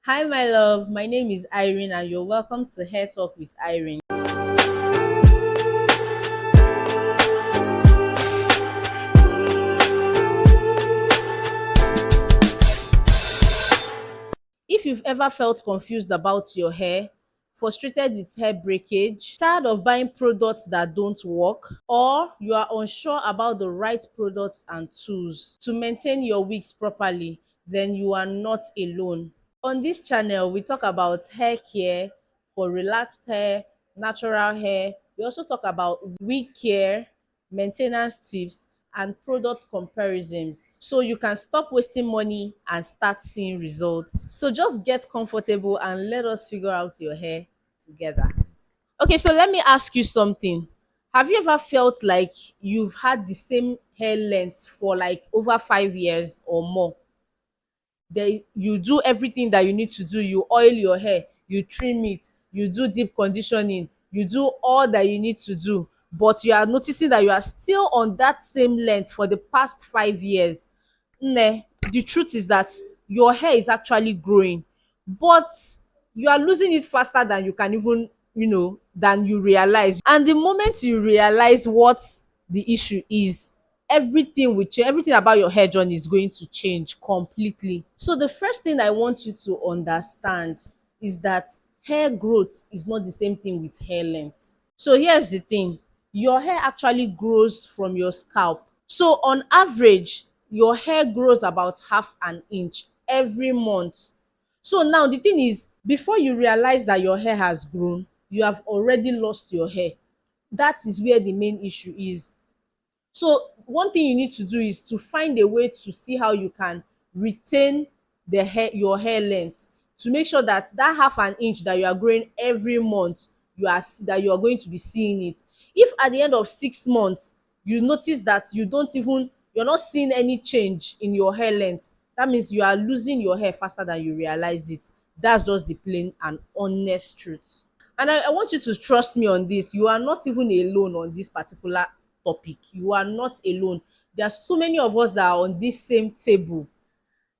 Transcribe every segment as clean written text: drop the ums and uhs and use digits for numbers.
Hi, my love. My name is Irene, and you're welcome to Hair Talk with Irene. If you've ever felt confused about your hair, frustrated with hair breakage, tired of buying products that don't work, or you are unsure about the right products and tools to maintain your wigs properly, then you are not alone. On this channel, we talk about hair care for relaxed hair, natural hair. We also talk about wig care, maintenance tips, and product comparisons so you can stop wasting money and start seeing results. So just get comfortable and let us figure out your hair together. Okay, so let me ask you something. Have you ever felt like you've had the same hair length for like over 5 years or more? You do everything that you need to do. You oil your hair, you trim it, you do deep conditioning, you do all that you need to do, but you are noticing that you are still on that same length for the past 5 years. The truth is that your hair is actually growing, but you are losing it faster than you can even, than you realize. And the moment you realize what the issue is, everything will change. Everything about your hair journey is going to change completely. So the first thing I want you to understand is that hair growth is not the same thing with hair length. So here's the thing: your hair actually grows from your scalp. So on average, your hair grows about half an inch every month. So now the thing is, before you realize that your hair has grown, you have already lost your hair. That is where the main issue is. So one thing you need to do is to find a way to see how you can retain your hair length, to make sure that that half an inch that you are growing every month, you are going to be seeing it. If at the end of 6 months you notice that you're not seeing any change in your hair length, that means you are losing your hair faster than you realize it. That's just the plain and honest truth. And I want you to trust me on this. You are not even alone on this particular topic. You are not alone. There are so many of us that are on this same table.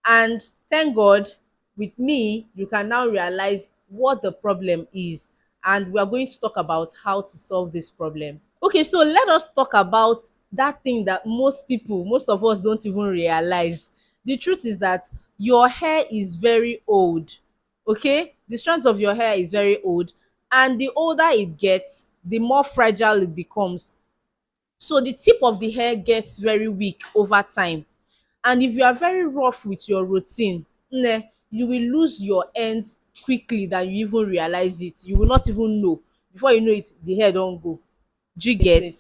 And thank God, with me, you can now realize what the problem is. And we are going to talk about how to solve this problem. Okay, so let us talk about that thing that most of us don't even realize. The truth is that your hair is very old. Okay, the strands of your hair is very old, and the older it gets, the more fragile it becomes. So the tip of the hair gets very weak over time. And if you are very rough with your routine, you will lose your ends quickly than you even realize it. You will not even know. Before you know it, the hair don go. Do you get?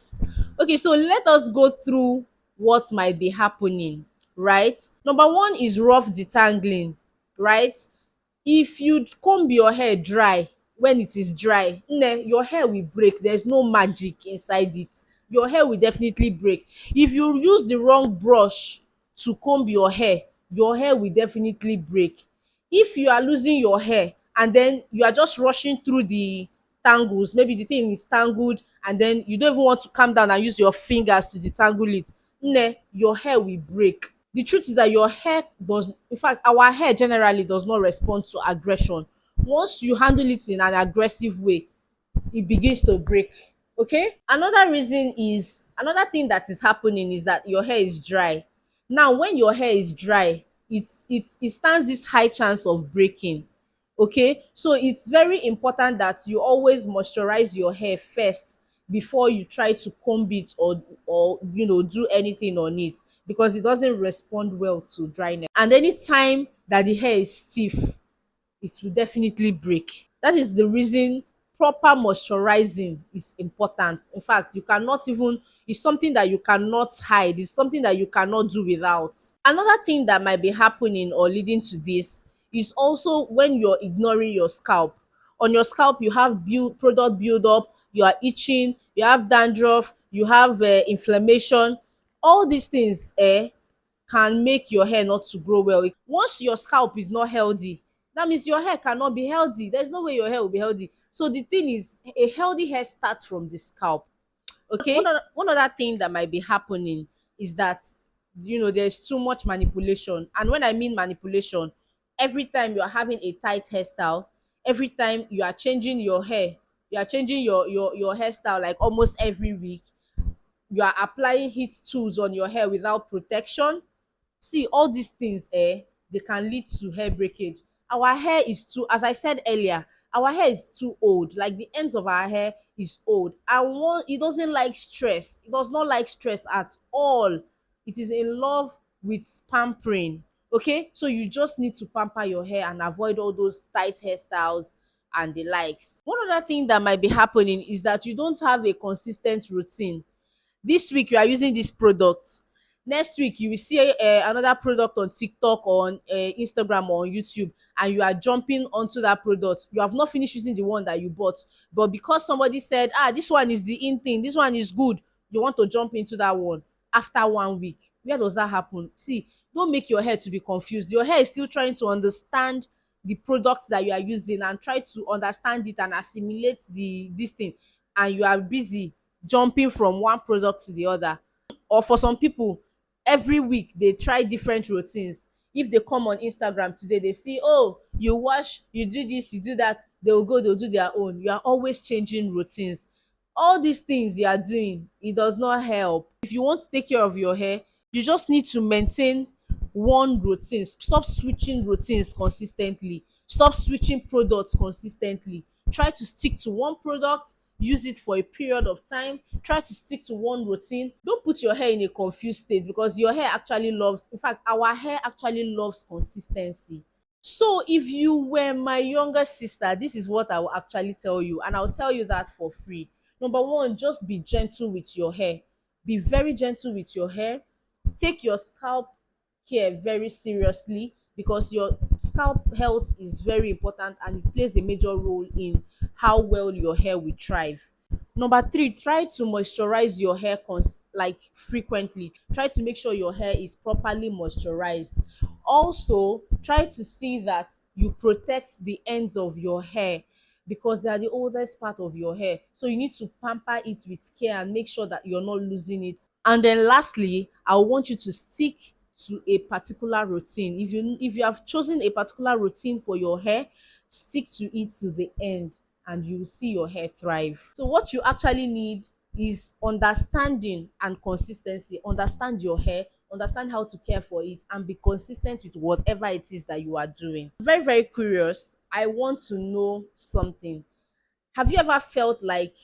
Okay, so let us go through what might be happening, right? Number one is rough detangling, right? If you comb your hair dry, when it is dry, your hair will break. There's no magic inside it. Your hair will definitely break. If you use the wrong brush to comb your hair will definitely break. If you are losing your hair and then you are just rushing through the tangles, maybe the thing is tangled and then you don't even want to calm down and use your fingers to detangle it, your hair will break. The truth is that your hair does, in fact, our hair generally does not respond to aggression. Once you handle it in an aggressive way, it begins to break. Okay, another thing that is happening is that your hair is dry. Now when your hair is dry, it stands this high chance of breaking. Okay, so it's very important that you always moisturize your hair first before you try to comb it or do anything on it, because it doesn't respond well to dryness. And anytime that the hair is stiff, it will definitely break. That is the reason proper moisturizing is important. In fact, you cannot even, it's something that you cannot hide, it's something that you cannot do without. Another thing that might be happening or leading to this is also when you're ignoring your scalp. On your scalp, you have product build up, you are itching, you have dandruff, you have inflammation. All these things can make your hair not to grow well. Once your scalp is not healthy, that means your hair cannot be healthy. There's no way your hair will be healthy. So the thing is, a healthy hair starts from the scalp. Okay, one other thing that might be happening is that there's too much manipulation. And when I mean manipulation, every time you are having a tight hairstyle, every time you are changing your hair, you are changing your hairstyle like almost every week, you are applying heat tools on your hair without protection. See, all these things they can lead to hair breakage. Our hair is too, as I said earlier, our hair is too old. Like the ends of our hair is old, and one, it doesn't like stress. It does not like stress at all. It is in love with pampering. Okay, so you just need to pamper your hair and avoid all those tight hairstyles and the likes. One other thing that might be happening is that you don't have a consistent routine. This week you are using this product, next week you will see another product on TikTok or on Instagram or on YouTube, and you are jumping onto that product. You have not finished using the one that you bought, but because somebody said, this one is the in thing, this one is good, you want to jump into that one after 1 week. Where does that happen? See, don't make your hair to be confused. Your hair is still trying to understand the products that you are using and try to understand it and assimilate the this thing, and you are busy jumping from one product to the other. Or for some people, every week they try different routines. If they come on Instagram today, they see, oh, you wash, you do this, you do that, they will go, they'll do their own. You are always changing routines. All these things you are doing, it does not help. If you want to take care of your hair, you just need to maintain one routine. Stop switching routines consistently. Stop switching products consistently. Try to stick to one product, use it for a period of time. Try to stick to one routine. Don't put your hair in a confused state, because your hair actually loves, in fact, our hair actually loves consistency. So if you were my younger sister, this is what I will actually tell you, and I'll tell you that for free. Number one, just be gentle with your hair. Be very gentle with your hair. Take your scalp care very seriously, because your scalp health is very important and it plays a major role in how well your hair will thrive. Number three, try to moisturize your hair like frequently. Try to make sure your hair is properly moisturized. Also, try to see that you protect the ends of your hair, because they are the oldest part of your hair. So you need to pamper it with care and make sure that you're not losing it. And then lastly, I want you to stick to a particular routine. If you have chosen a particular routine for your hair, stick to it to the end and you will see your hair thrive. So what you actually need is understanding and consistency. Understand your hair, understand how to care for it, and be consistent with whatever it is that you are doing. Very, very curious. I want to know something. Have you ever felt like,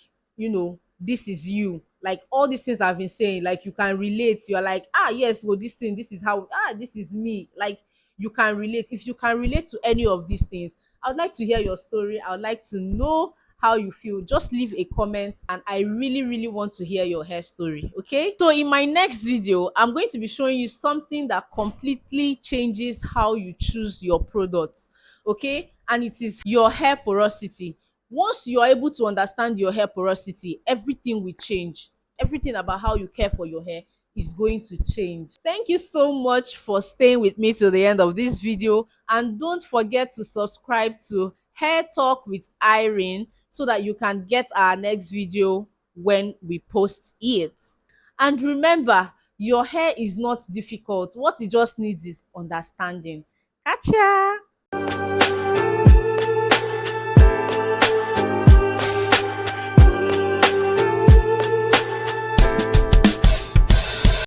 this is you? Like all these things I've been saying, like you can relate. You're like, yes, well, this thing, this is how, this is me. Like you can relate. If you can relate to any of these things, I would like to hear your story. I would like to know how you feel. Just leave a comment, and I really, really want to hear your hair story. Okay. So in my next video, I'm going to be showing you something that completely changes how you choose your products. Okay. And it is your hair porosity. Once you are able to understand your hair porosity, everything will change. Everything about how you care for your hair is going to change. Thank you so much for staying with me till the end of this video, and don't forget to subscribe to Hair Talk with Irene so that you can get our next video when we post it. And remember, your hair is not difficult. What it just needs is understanding. Gotcha.